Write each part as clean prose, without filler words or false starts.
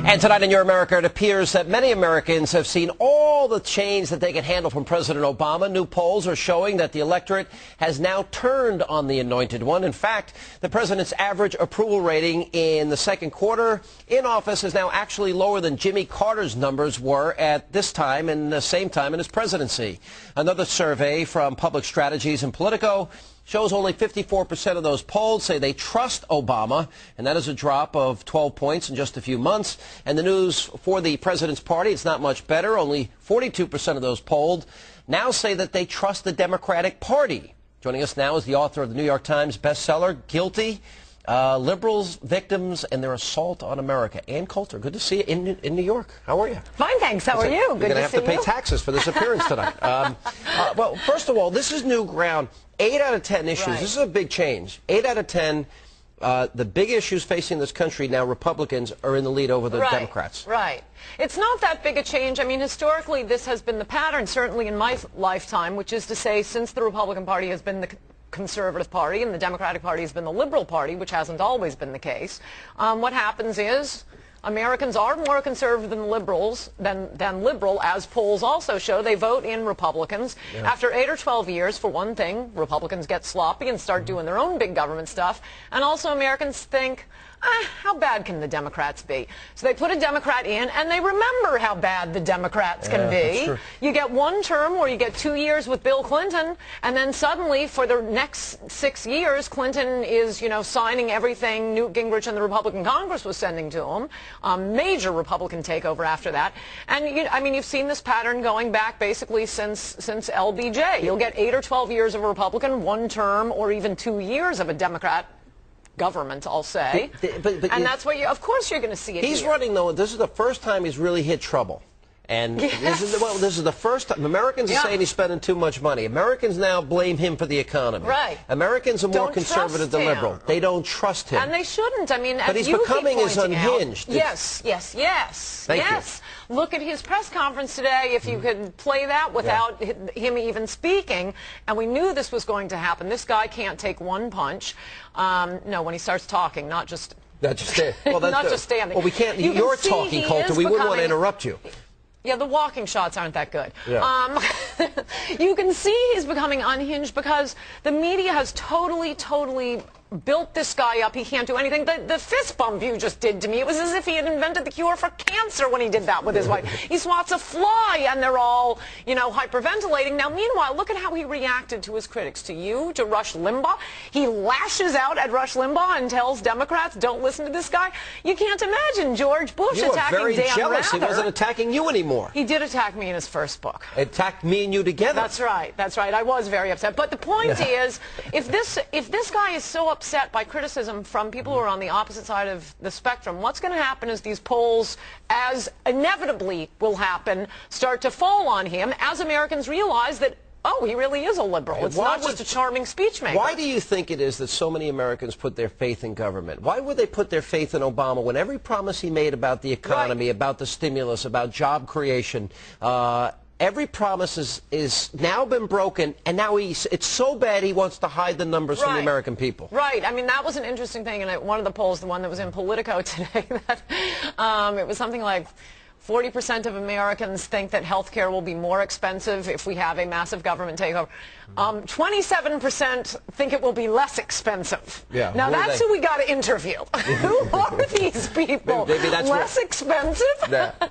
And tonight in Your America, it appears that many Americans have seen all the change that they can handle from President Obama. New polls are showing that the electorate has now turned on the anointed one. In fact, the president's average approval rating in the second quarter in office is now actually lower than Jimmy Carter's numbers were at this time and the same time in his presidency. Another survey from Public Strategies and Politico shows only 54% of those polled say they trust Obama, and that is a drop of 12 points in just a few months. And the news for the president's party, it's not much better. Only 42% of those polled now say that they trust the Democratic Party. Joining us now is the author of the New York Times bestseller, Guilty, Liberals, Victims, and Their Assault on America. Ann Coulter, good to see you in New York. How are you? Fine, thanks. How are you? You're going to have to pay taxes for this appearance tonight. Well, first of all, this is new ground. 8 out of 10 issues. Right. This is a big change. 8 out of 10, the big issues facing this country now, Republicans are in the lead over the Democrats. Right. It's not that big a change. I mean, historically, this has been the pattern, certainly in my lifetime, which is to say, since the Republican Party has been the conservative party and the Democratic Party has been the liberal party, which hasn't always been the case. What happens is Americans are more conservative than liberals, than liberal, as polls also show. They vote in Republicans. Yeah. After 8 or 12 years, for one thing, Republicans get sloppy and start doing their own big government stuff. And also Americans think, how bad can the Democrats be? So they put a Democrat in, and they remember how bad the Democrats can be. You get one term or you get 2 years with Bill Clinton, and then suddenly for the next 6 years, Clinton is, signing everything Newt Gingrich and the Republican Congress was sending to him. Major Republican takeover after that. And, you've seen this pattern going back basically since LBJ. You'll get 8 or 12 years of a Republican, one term, or even 2 years of a Democrat government, I'll say. And that's what of course you're going to see it He's here. running, though, this is the first time he's really hit trouble. And this is the first time. Americans are saying he's spending too much money. Americans now blame him for the economy. Right. Americans are more conservative than liberal. They don't trust him. And they shouldn't. But he's becoming as unhinged. Yes. Thank you. Look at his press conference today, if you could play that without him even speaking. And we knew this was going to happen. This guy can't take one punch. No, when he starts talking, not just standing. Not just standing. Well, we can't. You're talking, Coulter. We wouldn't want to interrupt you. Yeah, the walking shots aren't that good. Yeah. You can see he's becoming unhinged because the media has totally built this guy up. He can't do anything. The fist bump you just did to me, it was as if he had invented the cure for cancer when he did that with his wife. He swats a fly and they're all, hyperventilating. Now, meanwhile, look at how he reacted to his critics, to Rush Limbaugh. He lashes out at Rush Limbaugh and tells Democrats, don't listen to this guy. You can't imagine George Bush attacking Dan Rather. You were very jealous. He wasn't attacking you anymore. He did attack me in his first book. Attacked me and you together. That's right. I was very upset. But the point is, if this guy is so upset by criticism from people who are on the opposite side of the spectrum, what's going to happen is these polls, as inevitably will happen, start to fall on him as Americans realize that, oh, he really is a liberal. It's not just a charming speechmaker. Why do you think it is that so many Americans put their faith in government? Why would they put their faith in Obama when every promise he made about the economy, about the stimulus, about job creation, every promise is now been broken, and now it's so bad he wants to hide the numbers from the American people. Right. That was an interesting thing in one of the polls, the one that was in Politico today, that it was something like 40% of Americans think that health care will be more expensive if we have a massive government takeover. 27% think it will be less expensive. Yeah, now, that's who we got to interview. Who are these people? Maybe that's less expensive?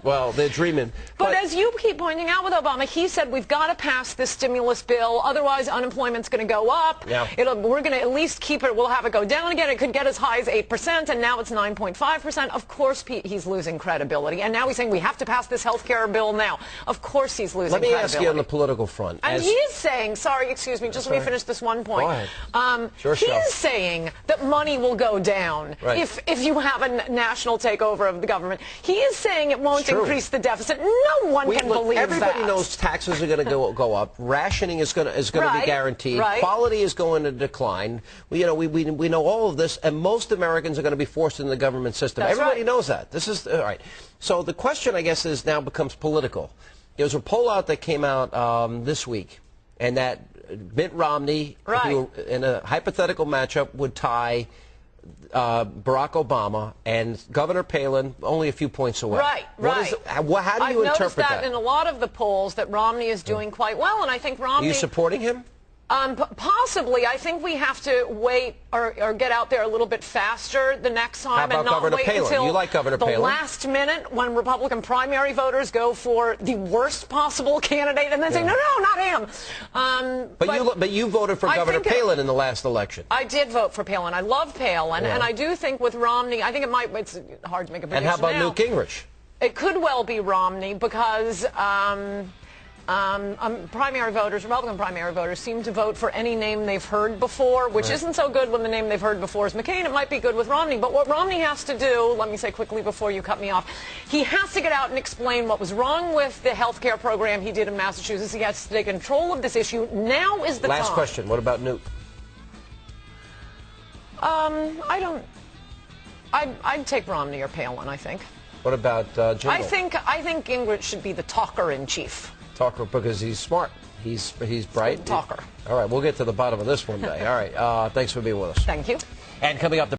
Well, they're dreaming. But as you keep pointing out with Obama, he said we've got to pass this stimulus bill, otherwise unemployment's going to go up. Yeah. We're going to at least keep it, we'll have it go down again. It could get as high as 8%, and now it's 9.5%. Of course he's losing credibility. And now he's saying we have to pass this health care bill now. Of course he's losing credibility. Let me ask you on the political front. And he is saying, sorry, excuse me, just let me finish this one point. Go ahead. He is saying that money will go down if you have a national takeover of the government. He is saying it won't increase the deficit. No one can believe that. Everybody knows taxes are going to go up. Rationing is going to be guaranteed. Quality is going to decline. We know all of this, and most Americans are going to be forced into the government system. Everybody knows that. This is all right. So the question, I guess, now becomes political. There's a poll out that came out this week, and that Mitt Romney, who in a hypothetical matchup would tie Barack Obama and Governor Palin only a few points away. Right. How do you I've interpret noticed that that? in a lot of the polls that Romney is doing quite well, and I think Romney... Are you supporting him? Possibly. I think we have to wait or get out there a little bit faster the next time How about and not Governor wait Palin? until You like Governor Palin? the last minute when Republican primary voters go for the worst possible candidate and then say, no, not him. But you voted for Governor Palin in the last election. I did vote for Palin. I love Palin. And I do think with Romney, I think it's hard to make a prediction And how about now. Newt Gingrich? It could well be Romney because primary voters, Republican primary voters, seem to vote for any name they've heard before, which isn't so good when the name they've heard before is McCain. It might be good with Romney. But what Romney has to do, let me say quickly before you cut me off, he has to get out and explain what was wrong with the health care program he did in Massachusetts. He has to take control of this issue. Now is the time. Last question. What about Newt? I'd take Romney or Palin, I think. What about Jindal? I think Gingrich should be the talker-in-chief. Talker because he's smart. He's bright. Talker. All right, we'll get to the bottom of this one day. All right, thanks for being with us. Thank you. And coming up,